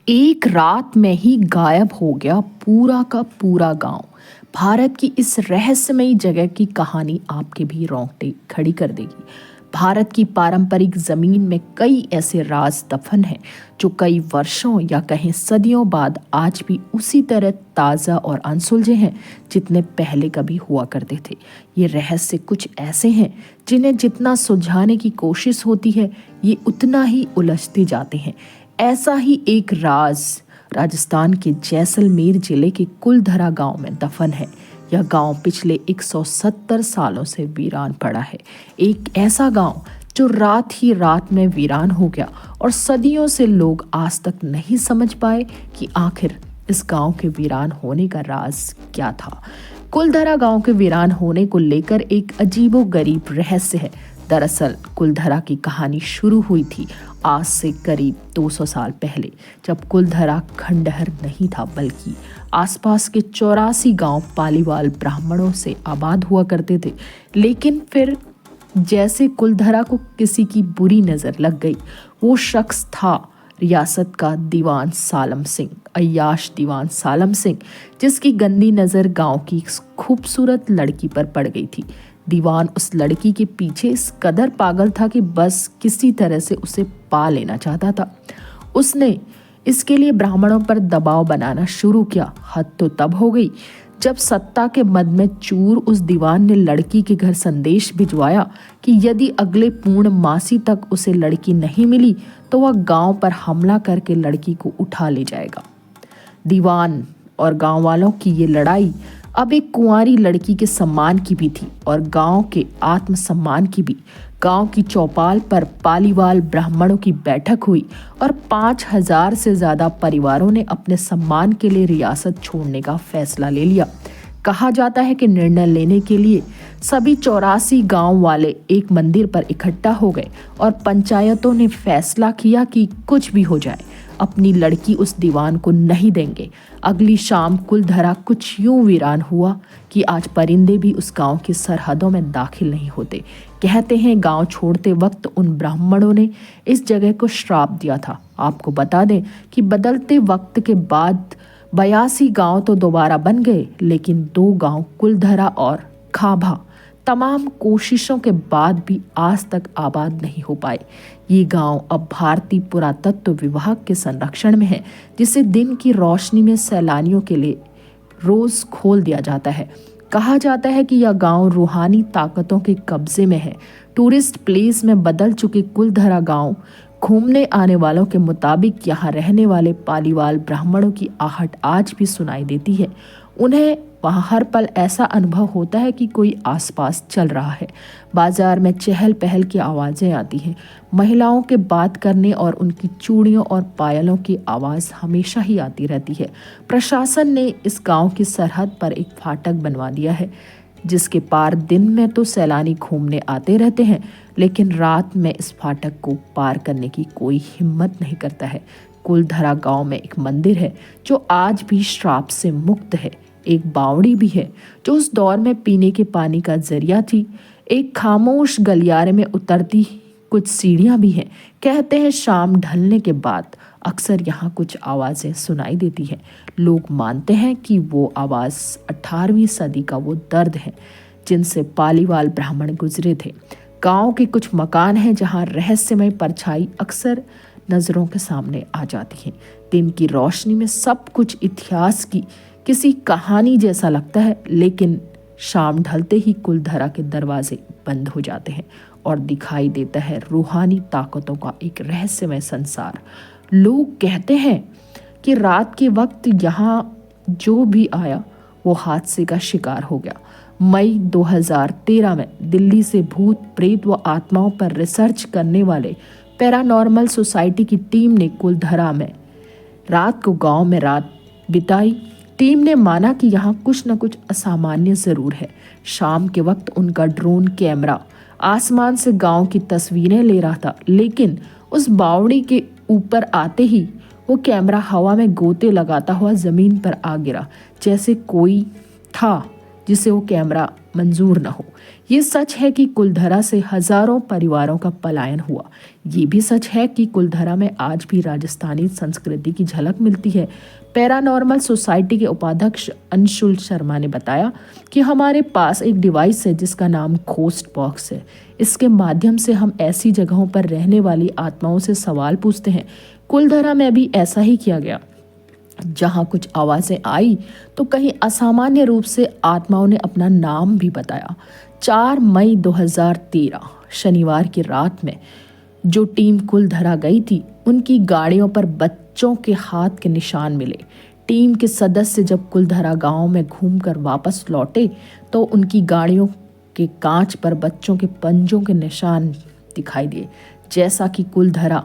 एक रात में ही गायब हो गया पूरा का पूरा गांव। भारत की इस रहस्यमयी जगह की कहानी आपके भी रोंगटे खड़ी कर देगी। भारत की पारंपरिक जमीन में कई ऐसे राज दफन हैं जो कई वर्षों या कहें सदियों बाद आज भी उसी तरह ताज़ा और अनसुलझे हैं जितने पहले कभी हुआ करते थे। ये रहस्य कुछ ऐसे हैं जिन्हें जितना सुलझाने की कोशिश होती है ये उतना ही उलझते जाते हैं। ऐसा ही एक राज राजस्थान के जैसलमेर जिले के कुलधरा गांव में दफन है। यह गांव पिछले 170 सालों से वीरान पड़ा है। एक ऐसा गांव जो रात ही रात में वीरान हो गया और सदियों से लोग आज तक नहीं समझ पाए कि आखिर इस गांव के वीरान होने का राज क्या था। कुलधरा गांव के वीरान होने को लेकर एक अजीबोगरीब रहस्य है। दरअसल कुलधरा की कहानी शुरू हुई थी आज से करीब 200 साल पहले, जब कुलधरा खंडहर नहीं था बल्कि आसपास के 84 गांव पालीवाल ब्राह्मणों से आबाद हुआ करते थे। लेकिन फिर जैसे कुलधरा को किसी की बुरी नज़र लग गई। वो शख्स था रियासत का दीवान सालम सिंह, अय्याश दीवान सालम सिंह, जिसकी गंदी नज़र गांव की खूबसूरत लड़की पर पड़ गई थी। दीवान उस लड़की के पीछे इस कदर पागल था कि बस किसी तरह से उसे पा लेना चाहता था। उसने इसके लिए ब्राह्मणों पर दबाव बनाना शुरू किया। हद तो तब हो गई जब सत्ता के मद में चूर उस दीवान ने लड़की के घर संदेश भिजवाया कि यदि अगले पूर्णमासी तक उसे लड़की नहीं मिली तो वह गांव पर हमला करके लड़की को उठा ले जाएगा। दीवान और गांव वालों की ये लड़ाई अब एक कुंवारी लड़की के सम्मान की भी थी और गांव के आत्मसम्मान की भी। गांव की चौपाल पर पालीवाल ब्राह्मणों की बैठक हुई और 5000 से ज्यादा परिवारों ने अपने सम्मान के लिए रियासत छोड़ने का फैसला ले लिया। कहा जाता है कि निर्णय लेने के लिए सभी 84 गांव वाले एक मंदिर पर इकट्ठा हो गए और पंचायतों ने फैसला किया कि कुछ भी हो जाए अपनी लड़की उस दीवान को नहीं देंगे। अगली शाम कुलधरा कुछ यूं वीरान हुआ कि आज परिंदे भी उस गांव की सरहदों में दाखिल नहीं होते। कहते हैं गांव छोड़ते वक्त उन ब्राह्मणों ने इस जगह को श्राप दिया था। आपको बता दें कि बदलते वक्त के बाद 82 गांव तो दोबारा बन गए, लेकिन 2 गांव कुलधरा और खाभा तमाम कोशिशों के बाद भी आज तक आबाद नहीं हो पाए। ये गांव अब भारतीय पुरातत्व विभाग के संरक्षण में है, जिसे दिन की रोशनी में सैलानियों के लिए रोज खोल दिया जाता है। कहा जाता है कि यह गांव रूहानी ताकतों के कब्जे में है। टूरिस्ट प्लेस में बदल चुके कुलधरा गांव घूमने आने वालों के मुताबिक यहाँ रहने वाले पालीवाल ब्राह्मणों की आहट आज भी सुनाई देती है। उन्हें वहाँ हर पल ऐसा अनुभव होता है कि कोई आसपास चल रहा है। बाजार में चहल पहल की आवाज़ें आती हैं। महिलाओं के बात करने और उनकी चूड़ियों और पायलों की आवाज़ हमेशा ही आती रहती है। प्रशासन ने इस गांव की सरहद पर एक फाटक बनवा दिया है, जिसके पार दिन में तो सैलानी घूमने आते रहते हैं, लेकिन रात में इस फाटक को पार करने की कोई हिम्मत नहीं करता है। कुलधरा गांव में एक मंदिर है जो आज भी श्राप से मुक्त है। एक बावड़ी भी है जो उस दौर में पीने के पानी का जरिया थी। एक खामोश गलियारे में उतरती कुछ सीढ़ियां भी हैं। कहते हैं शाम ढलने के बाद अक्सर यहाँ कुछ आवाज़ें सुनाई देती हैं। लोग मानते हैं कि वो आवाज़ 18वीं सदी का वो दर्द है जिनसे पालीवाल ब्राह्मण गुजरे थे। गांव के कुछ मकान हैं जहाँ रहस्यमय परछाई अक्सर नज़रों के सामने आ जाती हैं। दिन की रोशनी में सब कुछ इतिहास की किसी कहानी जैसा लगता है, लेकिन शाम ढलते ही कुलधरा के दरवाजे बंद हो जाते हैं और दिखाई देता है रूहानी ताकतों का एक रहस्यमय संसार। लोग कहते हैं कि रात के वक्त यहाँ जो भी आया वो हादसे का शिकार हो गया। मई 2013 में दिल्ली से भूत प्रेत व आत्माओं पर रिसर्च करने वाले पैरानॉर्मल सोसाइटी की टीम ने कुलधरा में रात को गांव में रात बिताई। टीम ने माना कि यहाँ कुछ न कुछ असामान्य ज़रूर है। शाम के वक्त उनका ड्रोन कैमरा आसमान से गांव की तस्वीरें ले रहा था, लेकिन उस बावड़ी के ऊपर आते ही वो कैमरा हवा में गोते लगाता हुआ ज़मीन पर आ गिरा, जैसे कोई था जिसे वो कैमरा मंजूर न हो। ये सच है कि कुलधरा से हजारों परिवारों का पलायन हुआ। ये भी सच है कि कुलधरा में आज भी राजस्थानी संस्कृति की झलक मिलती है। पैरानॉर्मल सोसाइटी के उपाध्यक्ष अंशुल शर्मा ने बताया कि हमारे पास एक डिवाइस है जिसका नाम घोस्ट बॉक्स है। इसके माध्यम से हम ऐसी जगहों पर रहने वाली आत्माओं से सवाल पूछते हैं। कुलधरा में भी ऐसा ही किया गया। जहां कुछ आवाजें आई तो कहीं असामान्य रूप से आत्माओं ने अपना नाम भी बताया। 4 मई 2013 शनिवार की रात में जो टीम कुलधरा गई थी, उनकी गाड़ियों पर बच्चों के हाथ के निशान मिले। टीम के सदस्य जब कुलधरा गांव में घूमकर वापस लौटे तो उनकी गाड़ियों के कांच पर बच्चों के पंजों के निशान दिखाई दिए, जैसा कि कुलधरा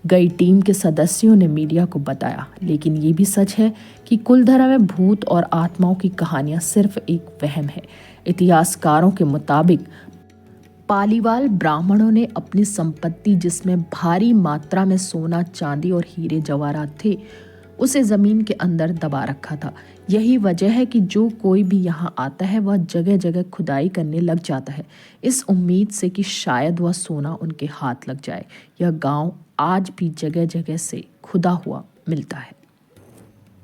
गई टीम के सदस्यों ने मीडिया को बताया। लेकिन ये भी सच है कि कुलधरा में भूत और आत्माओं की कहानियां सिर्फ एक वहम है। इतिहासकारों के मुताबिक पालीवाल ब्राह्मणों ने अपनी संपत्ति, जिसमें भारी मात्रा में सोना, चांदी और हीरे जवाहरात थे, उसे जमीन के अंदर दबा रखा था। यही वजह है कि जो कोई भी यहाँ आता है वह जगह जगह खुदाई करने लग जाता है, इस उम्मीद से कि शायद वह सोना उनके हाथ लग जाए। यह गांव आज भी जगह जगह से खुदा हुआ मिलता है।